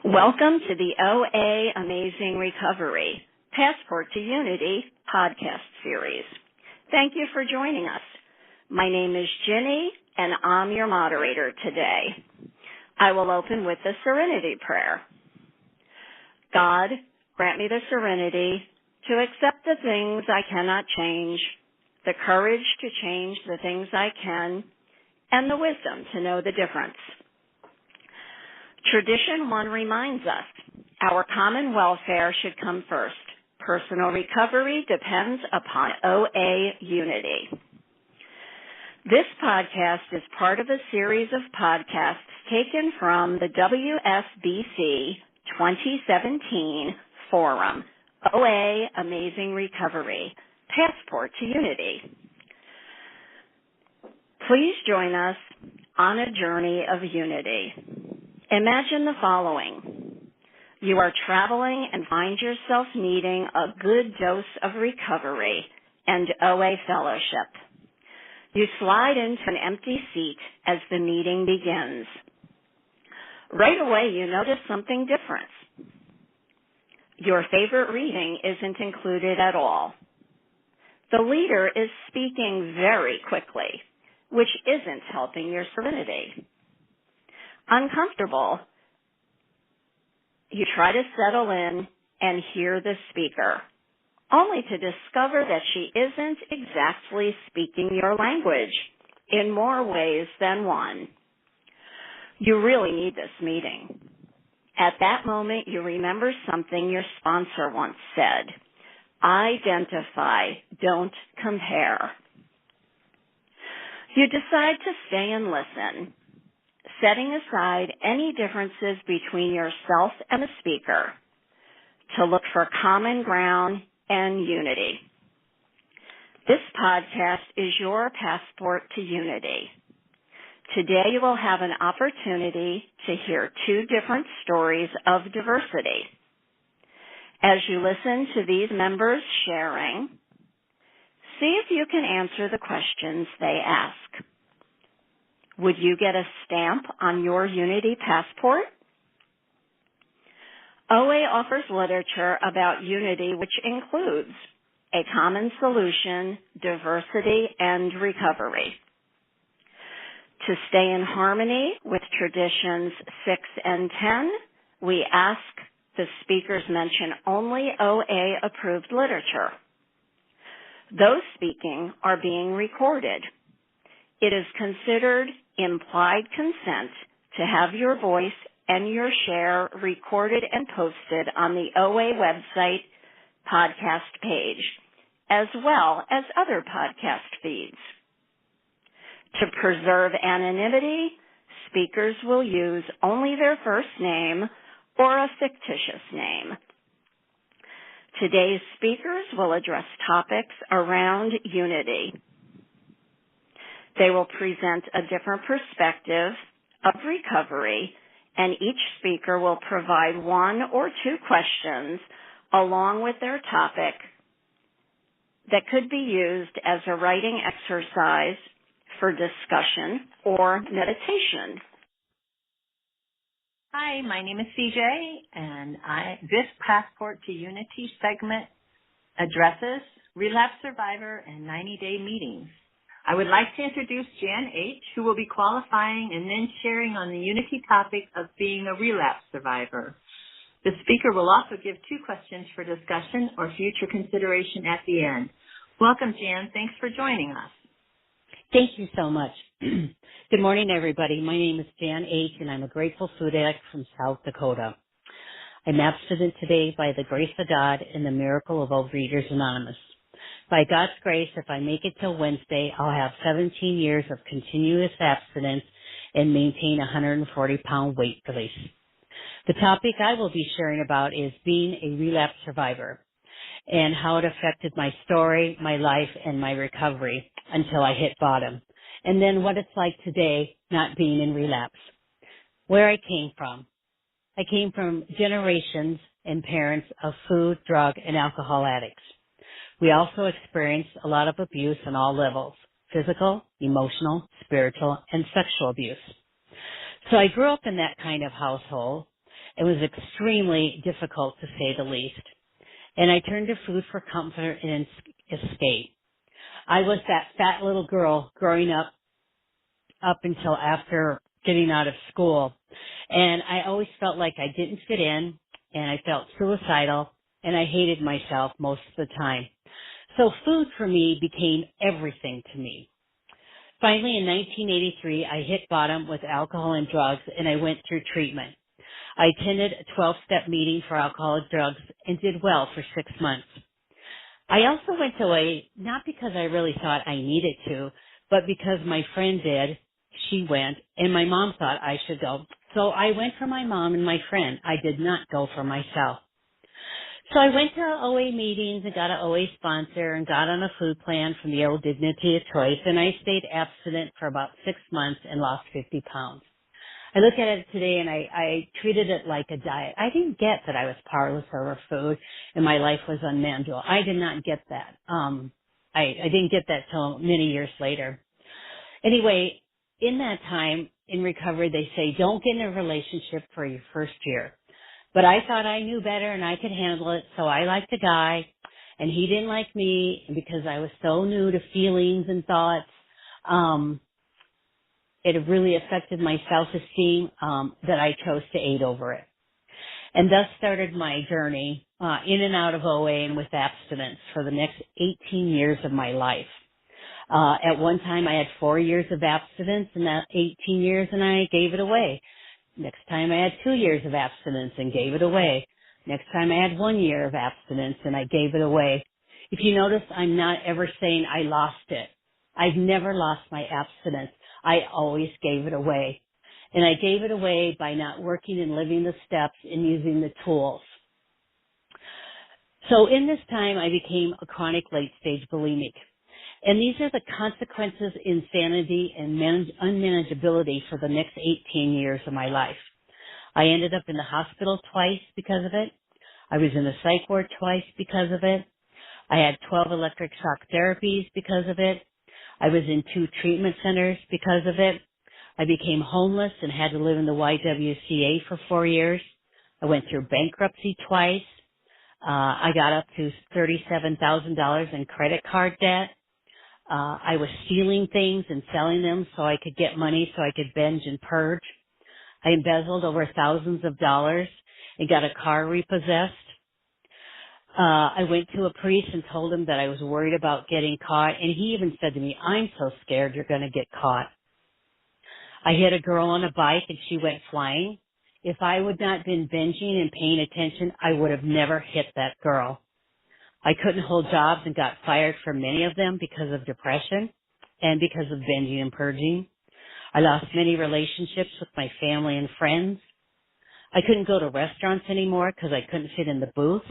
Welcome to the OA Amazing Recovery Passport to Unity podcast series. Thank you for joining us. My name is Ginny, and I'm your moderator today. I will open with the Serenity Prayer. God, grant me the serenity to accept the things I cannot change, the courage to change the things I can, and the wisdom to know the difference. Tradition 1 reminds us our common welfare should come first. Personal recovery depends upon OA unity. This podcast is part of a series of podcasts taken from the WSBC 2017 Forum, OA Amazing Recovery, Passport to Unity. Please join us on a journey of unity. Imagine the following. You are traveling and find yourself needing a good dose of recovery and OA fellowship. You slide into an empty seat as the meeting begins. Right away, you notice something different. Your favorite reading isn't included at all. The leader is speaking very quickly, which isn't helping your serenity. Uncomfortable, you try to settle in and hear the speaker, only to discover that she isn't exactly speaking your language in more ways than one. You really need this meeting. At that moment, you remember something your sponsor once said. Identify, don't compare. You decide to stay and listen, setting aside any differences between yourself and the speaker to look for common ground and unity. This podcast is your passport to unity. Today you will have an opportunity to hear two different stories of diversity. As you listen to these members sharing, see if you can answer the questions they ask. Would you get a stamp on your Unity passport? OA offers literature about unity which includes a common solution, diversity, and recovery. To stay in harmony with traditions 6 and 10, we ask the speakers mention only OA-approved literature. Those speaking are being recorded. It is considered implied consent to have your voice and your share recorded and posted on the OA website podcast page, as well as other podcast feeds. To preserve anonymity, speakers will use only their first name or a fictitious name. Today's speakers will address topics around unity. They will present a different perspective of recovery, and each speaker will provide 1 or 2 questions along with their topic that could be used as a writing exercise for discussion or meditation. Hi, my name is CJ, and this Passport to Unity segment addresses Relapse Survivor and 90-day meetings. I would like to introduce Jan H., who will be qualifying and then sharing on the unity topic of being a relapse survivor. The speaker will also give 2 questions for discussion or future consideration at the end. Welcome, Jan. Thanks for joining us. Thank you so much. Good morning, everybody. My name is Jan H., and I'm a grateful food addict from South Dakota. I'm abstinent today by the grace of God and the miracle of Overeaters Anonymous. By God's grace, if I make it till Wednesday, I'll have 17 years of continuous abstinence and maintain a 140-pound weight release. The topic I will be sharing about is being a relapse survivor and how it affected my story, my life, and my recovery until I hit bottom, and then what it's like today not being in relapse. Where I came from. I came from generations and parents of food, drug, and alcohol addicts. We also experienced a lot of abuse on all levels, physical, emotional, spiritual, and sexual abuse. So I grew up in that kind of household, It was extremely difficult, to say the least. And I turned to food for comfort and escape. I was that fat little girl growing up until after getting out of school. And I always felt like I didn't fit in, and I felt suicidal, and I hated myself most of the time. So food for me became everything to me. Finally, in 1983, I hit bottom with alcohol and drugs, and I went through treatment. I attended a 12-step meeting for alcoholic drugs and did well for 6 months. I also went to OA, not because I really thought I needed to, but because my friend did. She went, and my mom thought I should go. So I went for my mom and my friend. I did not go for myself. So I went to OA meetings and got an OA sponsor and got on a food plan from the old Dignity of Choice, and I stayed abstinent for about 6 months and lost 50 pounds. I look at it today and I treated it like a diet. I didn't get that I was powerless over food and my life was unmanageable. I did not get that. I didn't get that till many years later. Anyway, in that time in recovery, they say don't get in a relationship for your first year. But I thought I knew better and I could handle it, so I liked a guy and he didn't like me, and because I was so new to feelings and thoughts, it really affected my self-esteem that I chose to aid over it. And thus started my journey in and out of OA and with abstinence for the next 18 years of my life. At one time I had 4 years of abstinence in that 18 years and I gave it away. Next time I had 2 years of abstinence and gave it away. Next time I had 1 year of abstinence and I gave it away. If you notice, I'm not ever saying I lost it. I've never lost my abstinence. I always gave it away. And I gave it away by not working and living the steps and using the tools. So in this time, I became a chronic late-stage bulimic. And these are the consequences, insanity, and unmanageability for the next 18 years of my life. I ended up in the hospital twice because of it. I was in the psych ward twice because of it. I had 12 electric shock therapies because of it. I was in 2 treatment centers because of it. I became homeless and had to live in the YWCA for 4 years. I went through bankruptcy twice. I got up to $37,000 in credit card debt. I was stealing things and selling them so I could get money so I could binge and purge. I embezzled over thousands of dollars and got a car repossessed. I went to a priest and told him that I was worried about getting caught, and he even said to me, "I'm so scared you're going to get caught." I hit a girl on a bike and she went flying. If I would not been binging and paying attention, I would have never hit that girl. I couldn't hold jobs and got fired from many of them because of depression and because of binging and purging. I lost many relationships with my family and friends. I couldn't go to restaurants anymore because I couldn't fit in the booths.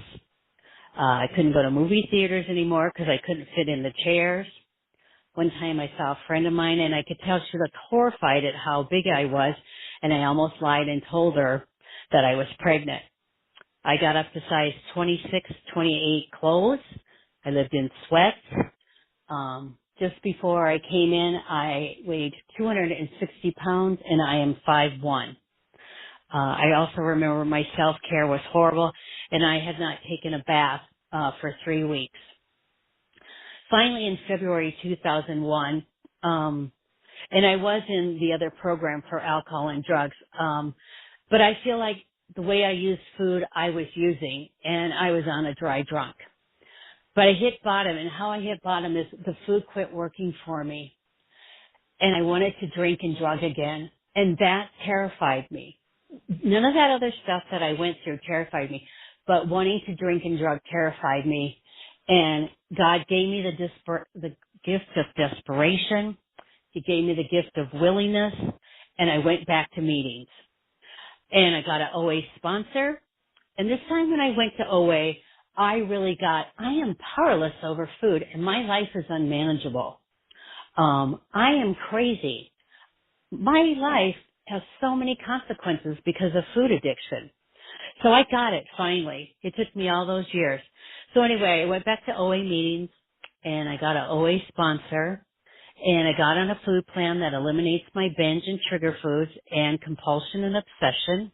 I couldn't go to movie theaters anymore because I couldn't fit in the chairs. One time I saw a friend of mine and I could tell she looked horrified at how big I was, and I almost lied and told her that I was pregnant. I got up to size 26, 28 clothes. I lived in sweats. Just before I came in, I weighed 260 pounds and I am 5'1". I also remember my self-care was horrible and I had not taken a bath for 3 weeks. Finally, in February 2001, and I was in the other program for alcohol and drugs, but I feel like the way I used food, I was using, and I was on a dry drunk. But I hit bottom, and how I hit bottom is the food quit working for me, and I wanted to drink and drug again, and that terrified me. None of that other stuff that I went through terrified me, but wanting to drink and drug terrified me. And God gave me the gift of desperation. He gave me the gift of willingness, and I went back to meetings. And I got an OA sponsor. And this time when I went to OA, I am powerless over food, and my life is unmanageable. I am crazy. My life has so many consequences because of food addiction. So I got it finally. It took me all those years. So anyway, I went back to OA meetings and I got an OA sponsor and I got on a food plan that eliminates my binge and trigger foods and compulsion and obsession.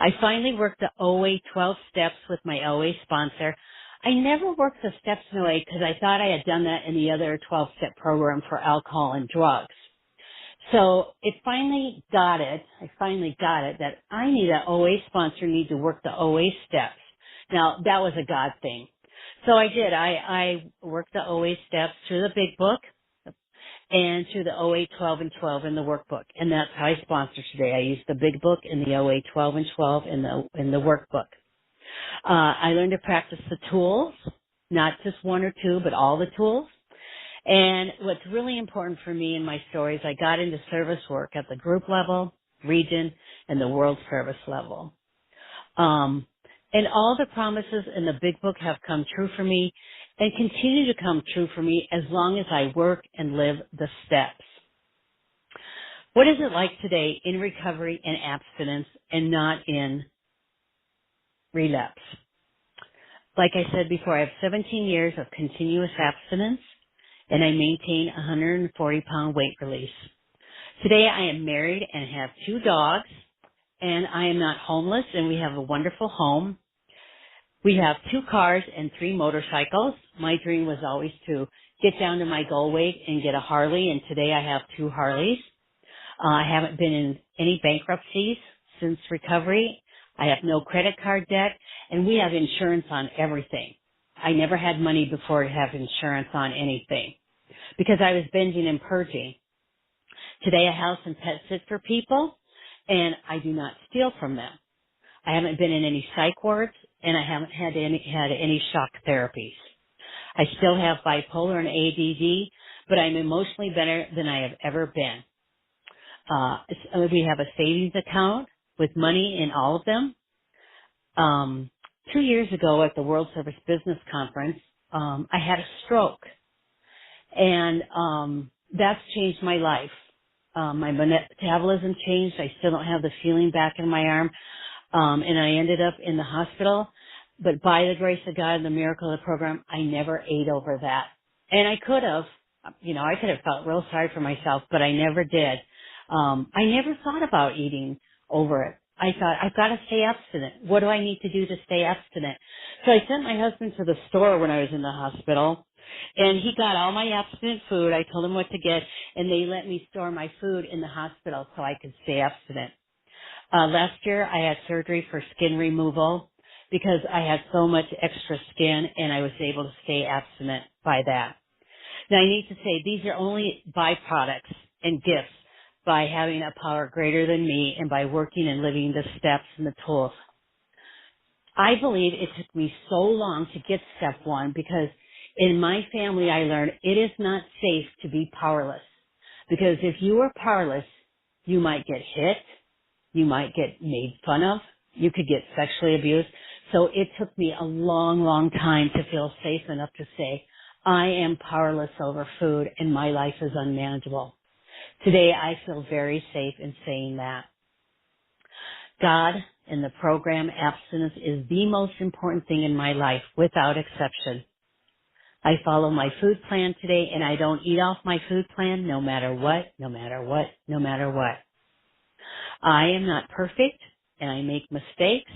I finally worked the OA 12 steps with my OA sponsor. I never worked the steps in OA because I thought I had done that in the other 12-step program for alcohol and drugs. So I finally got it that I need an OA sponsor, need to work the OA steps. Now, that was a God thing. So I did. I worked the OA steps through the big book and through the OA 12 and 12 in the workbook. And that's how I sponsor today. I use the big book and the OA 12 and 12 in the workbook. I learned to practice the tools, not just one or two, but all the tools. And what's really important for me in my story is I got into service work at the group level, region, and the world service level. And all the promises in the big book have come true for me and continue to come true for me as long as I work and live the steps. What is it like today in recovery and abstinence and not in relapse? Like I said before, I have 17 years of continuous abstinence and I maintain a 140-pound weight release. Today I am married and have 2 dogs, and I am not homeless, and we have a wonderful home. We have 2 cars and 3 motorcycles. My dream was always to get down to my goal weight and get a Harley, and today I have 2 Harleys. I haven't been in any bankruptcies since recovery. I have no credit card debt, and we have insurance on everything. I never had money before to have insurance on anything because I was binging and purging. Today I house and pet sit for people, and I do not steal from them. I haven't been in any psych wards, and I haven't had any shock therapies. I still have bipolar and ADD, but I'm emotionally better than I have ever been. We have a savings account with money in all of them. 2 years ago at the World Service Business Conference, I had a stroke, and that's changed my life. My metabolism changed. I still don't have the feeling back in my arm, and I ended up in the hospital. But by the grace of God and the miracle of the program, I never ate over that. And I could have, I could have felt real sorry for myself, but I never did. I never thought about eating over it. I thought, I've got to stay abstinent. What do I need to do to stay abstinent? So I sent my husband to the store when I was in the hospital, and he got all my abstinent food. I told him what to get, and they let me store my food in the hospital so I could stay abstinent. Last year, I had surgery for skin removal because I had so much extra skin, and I was able to stay abstinent by that. Now, I need to say these are only byproducts and gifts by having a power greater than me and by working and living the steps and the tools. I believe it took me so long to get step 1 because in my family I learned it is not safe to be powerless. Because if you are powerless, you might get hit, you might get made fun of, you could get sexually abused. So it took me a long, long time to feel safe enough to say, I am powerless over food and my life is unmanageable. Today, I feel very safe in saying that. God and the program abstinence is the most important thing in my life, without exception. I follow my food plan today, and I don't eat off my food plan no matter what, no matter what, no matter what. I am not perfect, and I make mistakes,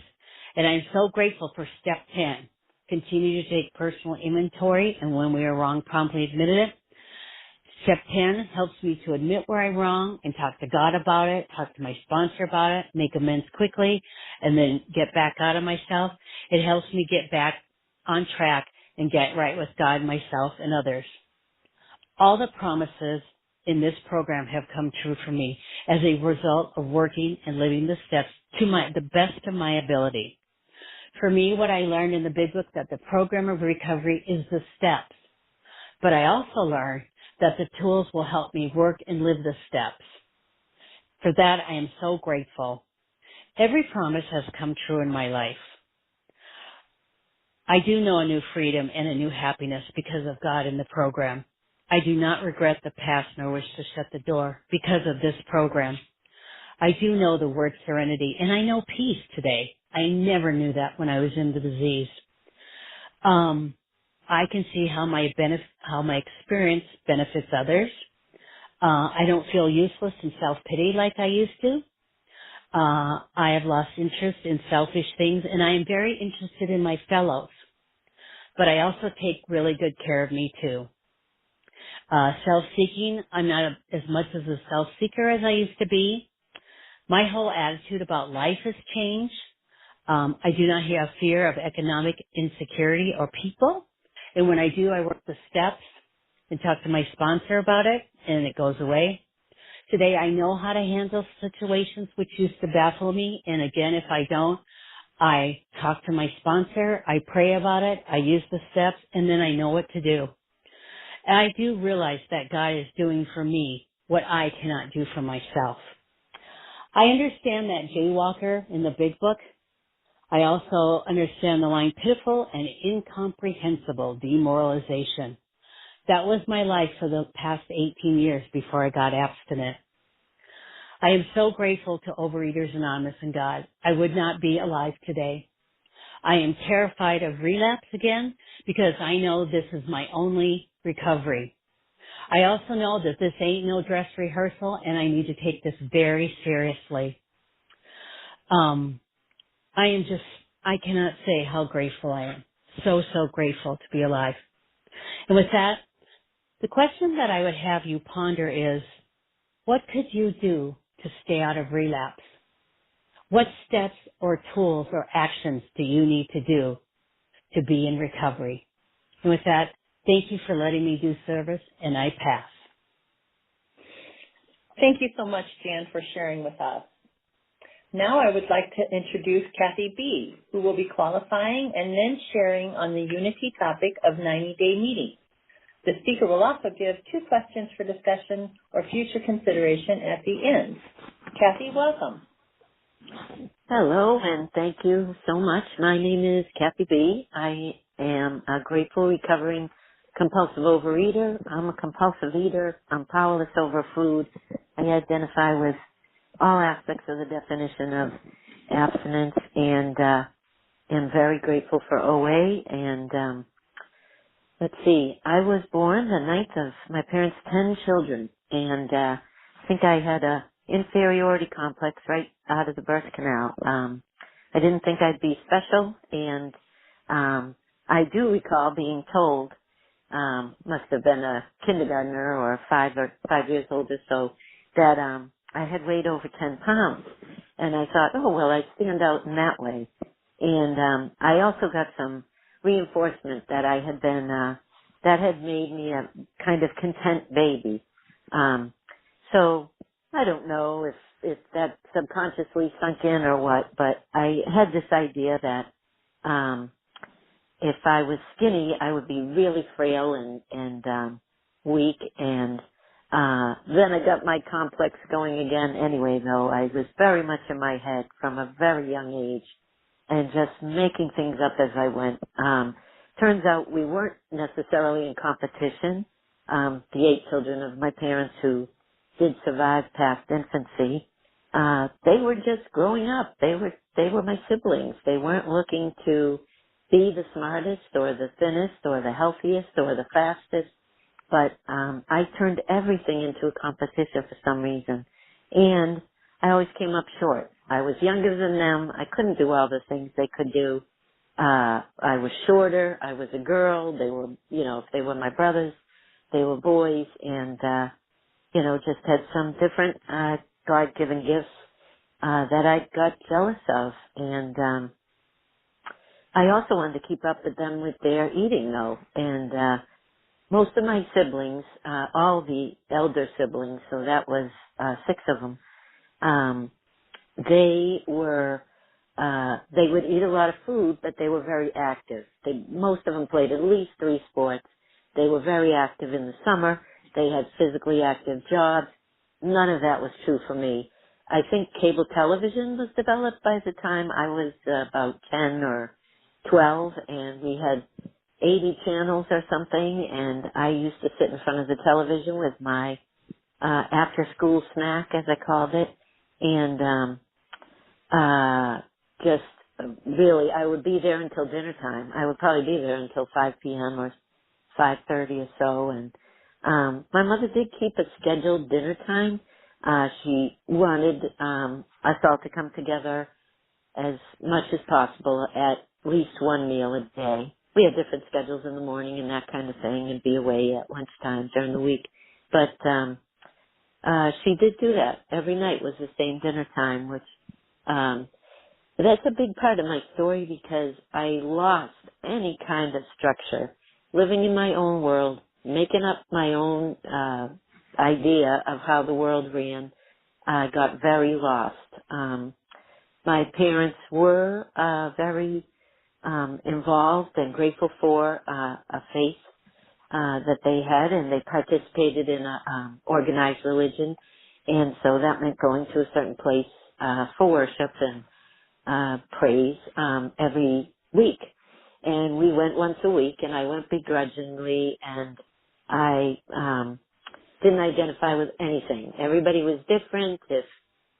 and I'm so grateful for step 10. Continue to take personal inventory, and when we are wrong, promptly admit it. Step 10 helps me to admit where I'm wrong and talk to God about it, talk to my sponsor about it, make amends quickly, and then get back out of myself. It helps me get back on track and get right with God, myself, and others. All the promises in this program have come true for me as a result of working and living the steps to the best of my ability. For me, what I learned in the big book that the program of recovery is the steps. But I also learned that the tools will help me work and live the steps. For that, I am so grateful. Every promise has come true in my life. I do know a new freedom and a new happiness because of God in the program. I do not regret the past nor wish to shut the door because of this program. I do know the word serenity, and I know peace today. I never knew that when I was in the disease. I can see how my experience benefits others. I don't feel useless and self-pity like I used to. I have lost interest in selfish things, and I am very interested in my fellows. But I also take really good care of me too. Self-seeking, I'm not as much as a self-seeker as I used to be. My whole attitude about life has changed. I do not have fear of economic insecurity or people. And when I do, I work the steps and talk to my sponsor about it, and it goes away. Today, I know how to handle situations which used to baffle me. And again, if I don't, I talk to my sponsor, I pray about it, I use the steps, and then I know what to do. And I do realize that God is doing for me what I cannot do for myself. I understand that jaywalker in the big book. I also understand the line pitiful and incomprehensible demoralization. That was my life for the past 18 years before I got abstinent. I am so grateful to Overeaters Anonymous and God. I would not be alive today. I am terrified of relapse again because I know this is my only recovery. I also know that this ain't no dress rehearsal and I need to take this very seriously. I cannot say how grateful I am. So grateful to be alive. And with that, the question that I would have you ponder is, what could you do to stay out of relapse? What steps or tools or actions do you need to do to be in recovery? And with that, thank you for letting me do service, and I pass. Thank you so much, Jan, for sharing with us. Now I would like to introduce Kathy B., who will be qualifying and then sharing on the unity topic of 90-day meetings. The speaker will also give 2 questions for discussion or future consideration at the end. Kathy, welcome. Hello, and thank you so much. My name is Kathy B. I am a grateful, recovering, compulsive overeater. I'm a compulsive eater. I'm powerless over food. I identify with all aspects of the definition of abstinence, and am very grateful for OA. And let's see, I was born the 9th of my parents' 10 children, and I think I had a inferiority complex right out of the birth canal. I didn't think I'd be special, and I do recall being told, must have been a kindergartner or 5 years old or so, that I had weighed over 10 pounds. And I thought, oh, well, I stand out in that way. And I also got some reinforcement that I had been, that had made me a kind of content baby. So I don't know if that subconsciously sunk in or what, but I had this idea that if I was skinny, I would be really frail and weak, and then I got my complex going again anyway, though. I was very much in my head from a very young age and just making things up as I went. Turns out we weren't necessarily in competition. The 8 children of my parents who did survive past infancy, they were just growing up. They were my siblings. They weren't looking to be the smartest or the thinnest or the healthiest or the fastest, but I turned everything into a competition for some reason, and I always came up short. I was younger than them. I couldn't do all the things they could do. I was shorter. I was a girl. They were, if they were my brothers, they were boys, and just had some different God-given gifts that I got jealous of. And I also wanted to keep up with them with their eating, though. And most of my siblings, all the elder siblings, so that was 6 of them, they would eat a lot of food, but they were very active. Most of them played at least 3 sports. They were very active in the summer. They had physically active jobs. None of that was true for me. I think cable television was developed by the time I was about 10 or 12, and we had 80 channels or something, and I used to sit in front of the television with my after-school snack, as I called it, and just really, I would be there until dinner time. I would probably be there until 5 p.m. or 5:30 or so, and my mother did keep a scheduled dinner time, She wanted us all to come together as much as possible at least one meal a day. We had different schedules in the morning and that kind of thing, and be away at lunchtime during the week. But she did do that. Every night was the same dinner time, which that's a big part of my story because I lost any kind of structure, living in my own world, making up my own idea of how the world ran. I got very lost. My parents were very involved and grateful for a faith that they had, and they participated in a organized religion, and so that meant going to a certain place for worship and praise every week. And we went once a week, and I went begrudgingly, and I didn't identify with anything. Everybody was different.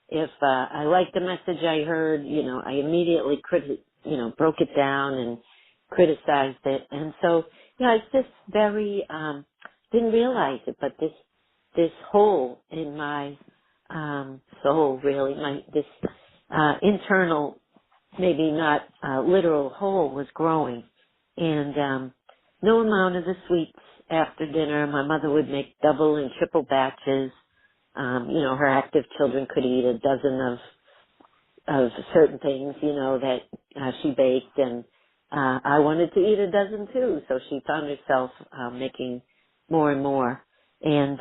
If I liked the message I heard, I immediately broke it down and criticized it. And so, it's just very, didn't realize it, but this hole in my soul, really, this internal, maybe not literal hole was growing. And no amount of the sweets after dinner. My mother would make double and triple batches. Her active children could eat a dozen of certain things, that she baked, and I wanted to eat a dozen too. So she found herself making more and more. And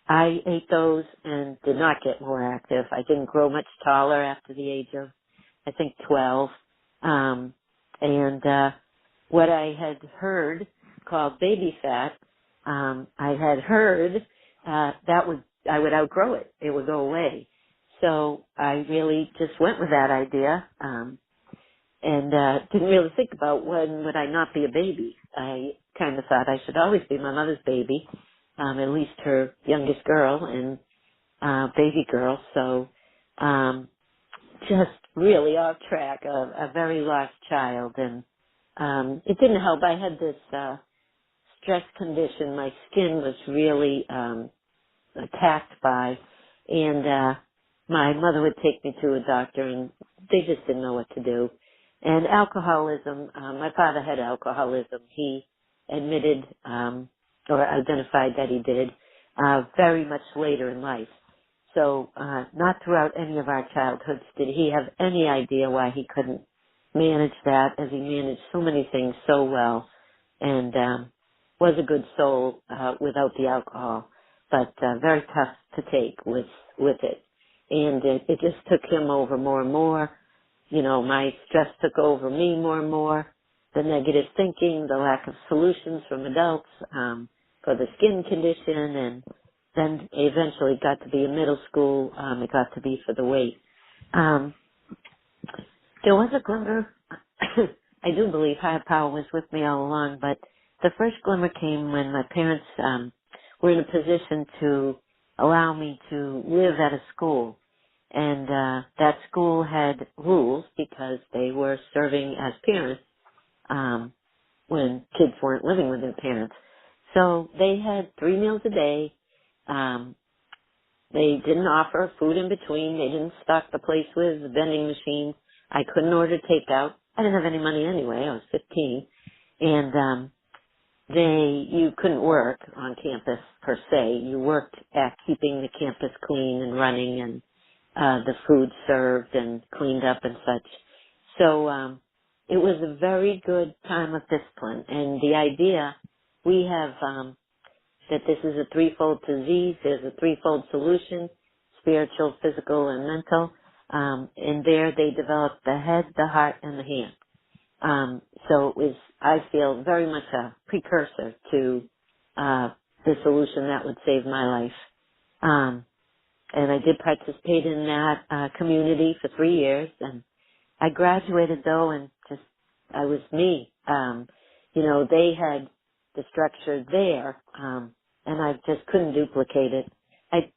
I ate those and did not get more active. I didn't grow much taller after the age of, I think, 12. And what I had heard called baby fat, I had heard I would outgrow it. It would go away. So I really just went with that idea, and didn't really think about when would I not be a baby. I kind of thought I should always be my mother's baby, at least her youngest girl and baby girl. So just really off track, a very lost child. And it didn't help. I had this stress condition. My skin was really attacked by, and my mother would take me to a doctor, and they just didn't know what to do. And alcoholism, my father had alcoholism. He admitted or identified that he did very much later in life. So not throughout any of our childhoods did he have any idea why he couldn't manage that, as he managed so many things so well, and was a good soul without the alcohol, but very tough to take with it. And it just took him over more and more. My stress took over me more and more. The negative thinking, the lack of solutions from adults for the skin condition, and then eventually got to be in middle school. It got to be for the weight. There was a glimmer. I do believe higher power was with me all along, but the first glimmer came when my parents were in a position to allow me to live at a school. And that school had rules because they were serving as parents when kids weren't living with their parents. So they had 3 meals a day. They didn't offer food in between. They didn't stock the place with vending machines. I couldn't order takeout. I didn't have any money anyway. I was 15. And you couldn't work on campus per se. You worked at keeping the campus clean and running, and the food served and cleaned up and such. So it was a very good time of discipline. And the idea, we have that this is a threefold disease. There's a threefold solution: spiritual, physical, and mental. And there they developed the head, the heart, and the hand. So it was, I feel, very much a precursor to the solution that would save my life. And I did participate in that community for 3 years. And I graduated, though, and I was me. They had the structure there, and I just couldn't duplicate it. I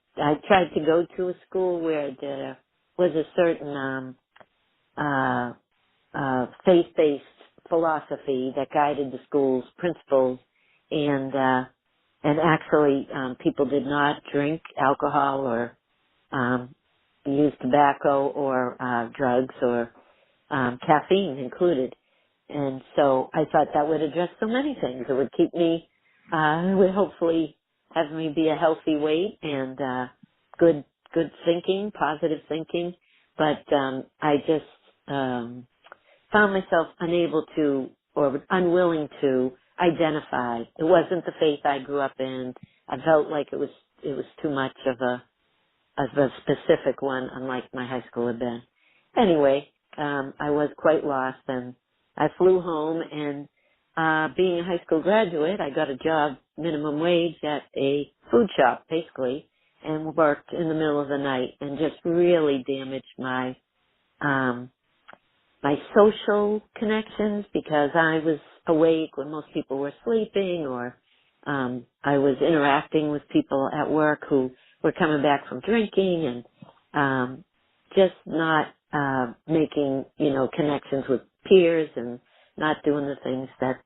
tried to go to a school where there was a certain faith-based philosophy that guided the school's principles, and and actually, people did not drink alcohol or use tobacco or drugs or caffeine included. And so I thought that would address so many things. It would keep me, it would hopefully have me be a healthy weight and good thinking, positive thinking. But I just found myself unable to or unwilling to identify. It wasn't the faith I grew up in. I felt like it was too much of a specific one, unlike my high school had been. Anyway, I was quite lost, and I flew home, and being a high school graduate, I got a job, minimum wage, at a food shop, basically, and worked in the middle of the night, and just really damaged my my social connections, because I was awake when most people were sleeping, or I was interacting with people at work who were coming back from drinking, and just not making, connections with peers, and not doing the things that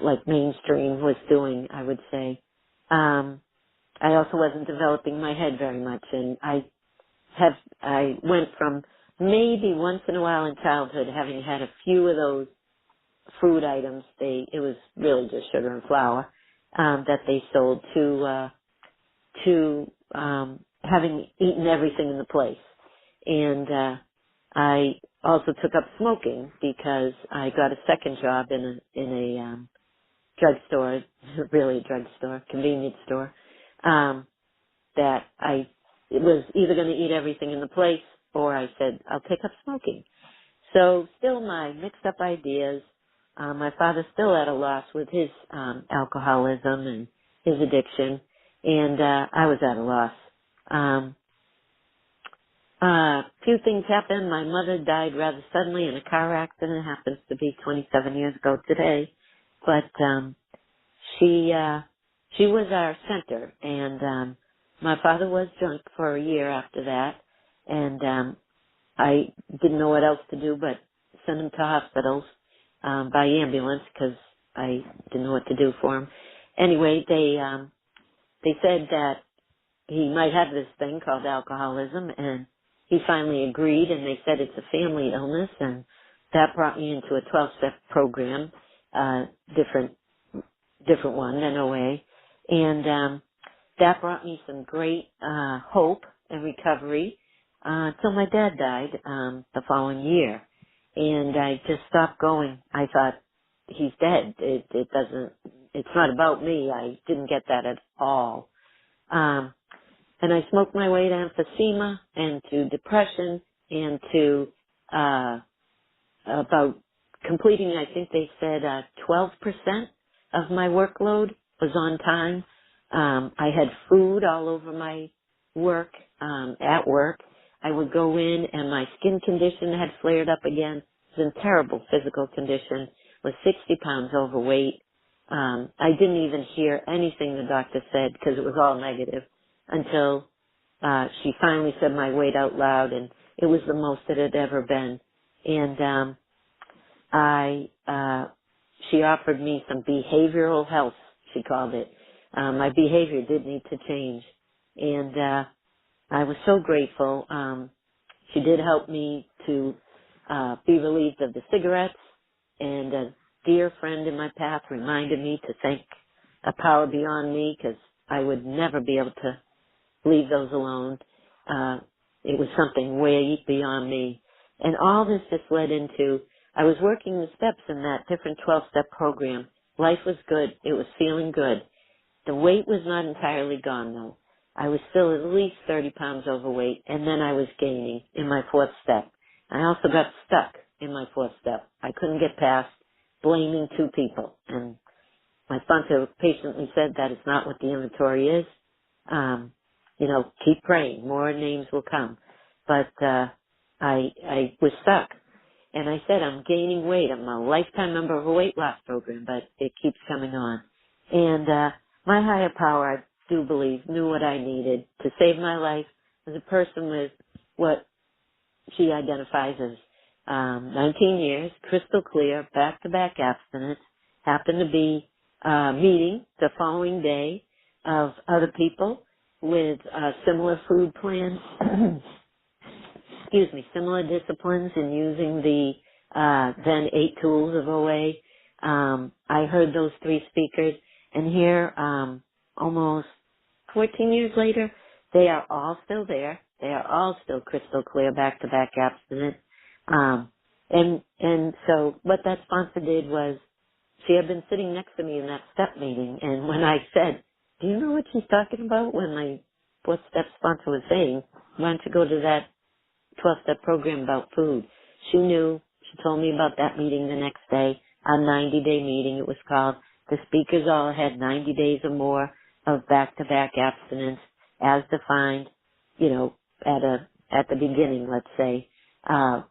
like mainstream was doing, I would say. I also wasn't developing my head very much, and I went from maybe once in a while in childhood having had a few of those food items, it was really just sugar and flour, that they sold, to having eaten everything in the place. And I also took up smoking because I got a second job in a drugstore, really a drugstore, convenience store, that I was either going to eat everything in the place, or I said, I'll take up smoking. So still my mixed up ideas. My father still at a loss with his alcoholism and his addiction, and I was at a loss. Few things happened. My mother died rather suddenly in a car accident. It happens to be 27 years ago today, but she was our center, and my father was drunk for a year after that, and I didn't know what else to do but send him to hospitals by ambulance, because I didn't know what to do for him. Anyway, they said that he might have this thing called alcoholism, and he finally agreed, and they said it's a family illness, and that brought me into a 12-step program, different one, NOA, and that brought me some great hope and recovery until my dad died the following year, and I just stopped going. I thought, he's dead. It's not about me. I didn't get that at all. And I smoked my way to emphysema and to depression and to about completing, I think they said 12% of my workload was on time. I had food all over my work, at work. I would go in and my skin condition had flared up again. It was in terrible physical condition, was 60 pounds overweight. I didn't even hear anything the doctor said because it was all negative until she finally said my weight out loud, and it was the most it had ever been. And she offered me some behavioral health, she called it. My behavior did need to change, and I was so grateful. She did help me to be relieved of the cigarettes, and a dear friend in my path reminded me to thank a power beyond me, because I would never be able to leave those alone. It was something way beyond me. And all this just led into, I was working the steps in that different 12-step program. Life was good. It was feeling good. The weight was not entirely gone, though. I was still at least 30 pounds overweight, and then I was gaining in my fourth step. I also got stuck in my fourth step. I couldn't get past blaming two people. And my sponsor patiently said that it's not what the inventory is. Keep praying. More names will come. But I was stuck. And I said, I'm gaining weight. I'm a lifetime member of a weight loss program, but it keeps coming on. And my higher power, I do believe, knew what I needed to save my life as a person with what she identifies as 19 years, crystal clear, back-to-back abstinence, happened to be meeting the following day of other people with similar food plans, similar disciplines in using the then 8 tools of OA. I heard those 3 speakers, and here, almost 14 years later, they are all still there. They are all still crystal clear, back-to-back abstinent. And so what that sponsor did was, she had been sitting next to me in that step meeting, and when I said, do you know what she's talking about? When my 4th step sponsor was saying, why don't you go to that 12-step program about food? She knew. She told me about that meeting the next day, a 90-day meeting it was called. The speakers all had 90 days or more of back-to-back abstinence as defined, at the beginning, let's say,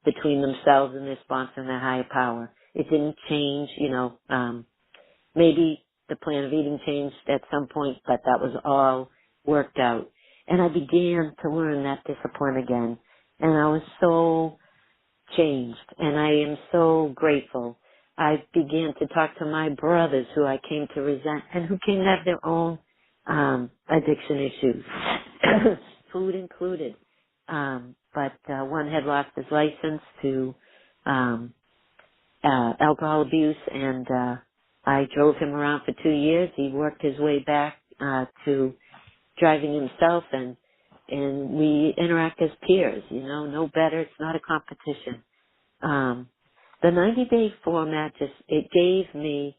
between themselves and their sponsor and their higher power. It didn't change, maybe the plan of eating changed at some point, but that was all worked out. And I began to learn that discipline again. And I was so changed, and I am so grateful. I began to talk to my brothers who I came to resent and who came to have their own addiction issues, food included. But one had lost his license to alcohol abuse, and I drove him around for 2 years. He worked his way back to driving himself, and we interact as peers, no better. It's not a competition. The 90-day format it gave me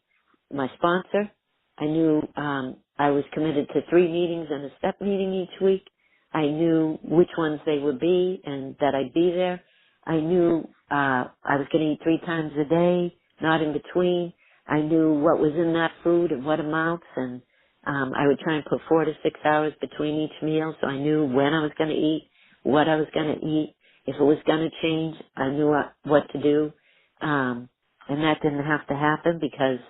my sponsor. I knew I was committed to 3 meetings and a step meeting each week. I knew which ones they would be and that I'd be there. I knew I was going to eat 3 times a day, not in between. I knew what was in that food and what amounts, and I would try and put 4 to 6 hours between each meal, so I knew when I was going to eat, what I was going to eat. If it was going to change, I knew what to do. And that didn't have to happen because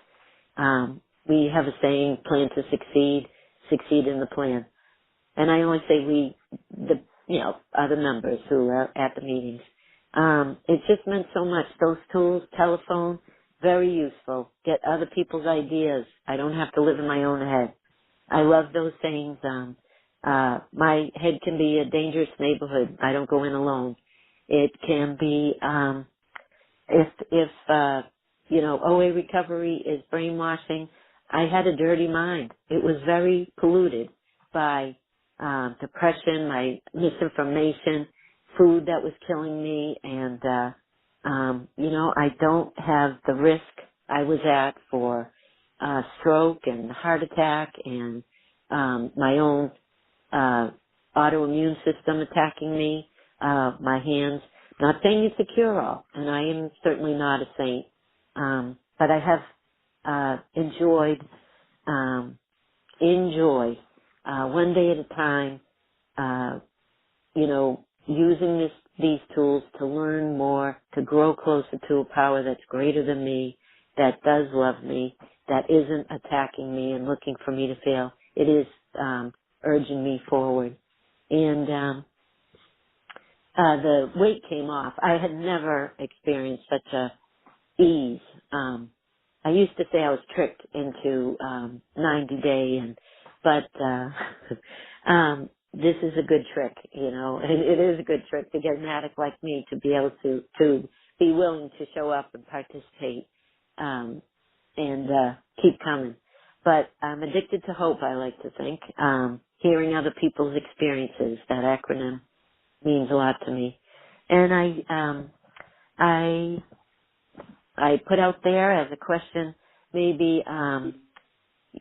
we have a saying, plan to succeed in the plan. And I only say we, other members who are at the meetings. It just meant so much. Those tools, telephone, very useful. Get other people's ideas. I don't have to live in my own head. I love those sayings. My head can be a dangerous neighborhood. I don't go in alone. It can be, if OA recovery is brainwashing, I had a dirty mind. It was very polluted by depression, my misinformation, food that was killing me, and I don't have the risk I was at for stroke and heart attack and my own autoimmune system attacking me, my hands. Not saying it's a cure-all, and I am certainly not a saint, but I have enjoyed one day at a time, using these tools to learn more, to grow closer to a power that's greater than me, that does love me, that isn't attacking me and looking for me to fail. It is urging me forward. And the weight came off. I had never experienced such a ease. I used to say I was tricked into 90-day, but this is a good trick, and it is a good trick to get an addict like me to be able to be willing to show up and participate and keep coming. But I'm addicted to hope, I like to think. Hearing other people's experiences, that acronym means a lot to me. And I put out there as a question, maybe,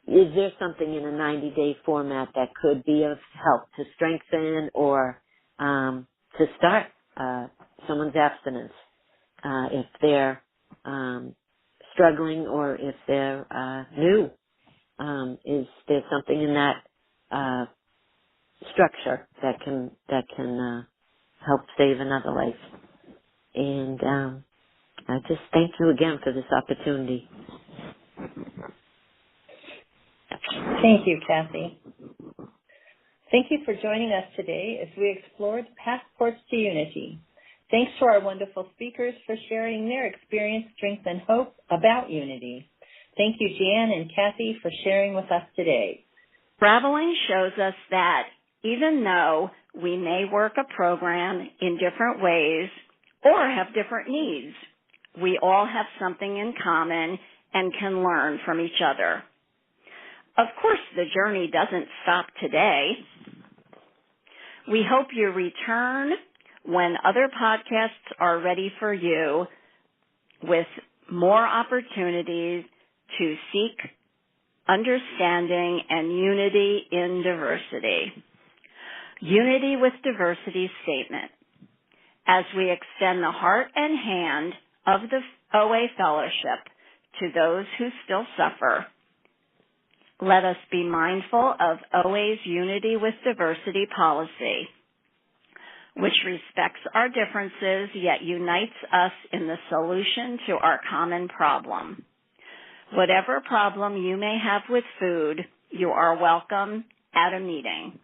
is there something in a 90-day format that could be of help to strengthen or to start someone's abstinence if they're struggling or if they're new? Is there something in that structure that can help save another life? And I just thank you again for this opportunity. Thank you, Kathy. Thank you for joining us today as we explored Passports to Unity. Thanks to our wonderful speakers for sharing their experience, strength, and hope about unity. Thank you, Jan and Kathy, for sharing with us today. Traveling shows us that even though we may work a program in different ways or have different needs, we all have something in common and can learn from each other. Of course, the journey doesn't stop today. We hope you return when other podcasts are ready for you with more opportunities to seek understanding and unity in diversity. Unity with diversity statement. As we extend the heart and hand of the OA Fellowship to those who still suffer, let us be mindful of OA's Unity with Diversity policy, which respects our differences yet unites us in the solution to our common problem. Whatever problem you may have with food, you are welcome at a meeting,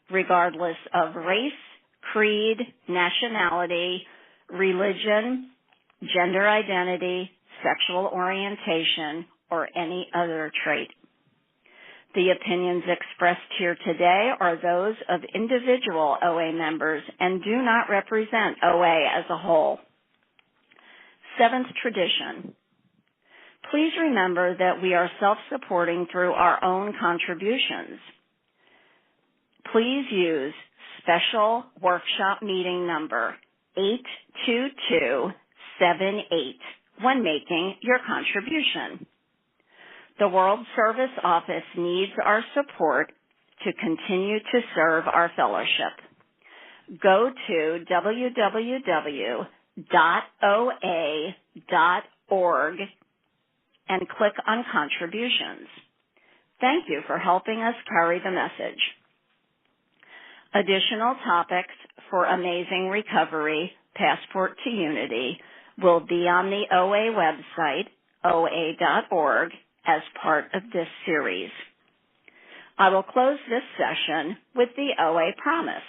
regardless of race, creed, nationality, religion, gender identity, sexual orientation, or any other trait. The opinions expressed here today are those of individual OA members and do not represent OA as a whole. Seventh tradition. Please remember that we are self-supporting through our own contributions. Please use special workshop meeting number 82278 when making your contribution. The World Service Office needs our support to continue to serve our fellowship. Go to www.oa.org and click on contributions. Thank you for helping us carry the message. Additional topics for Amazing Recovery, Passport to Unity, will be on the OA website, oa.org, as part of this series. I will close this session with the OA promise.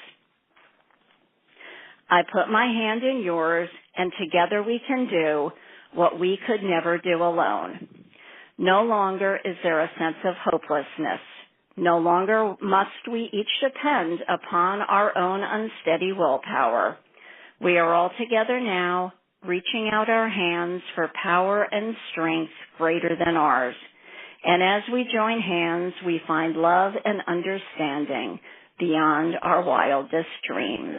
I put my hand in yours, and together we can do what we could never do alone. No longer is there a sense of hopelessness. No longer must we each depend upon our own unsteady willpower. We are all together now, reaching out our hands for power and strength greater than ours. And as we join hands, we find love and understanding beyond our wildest dreams.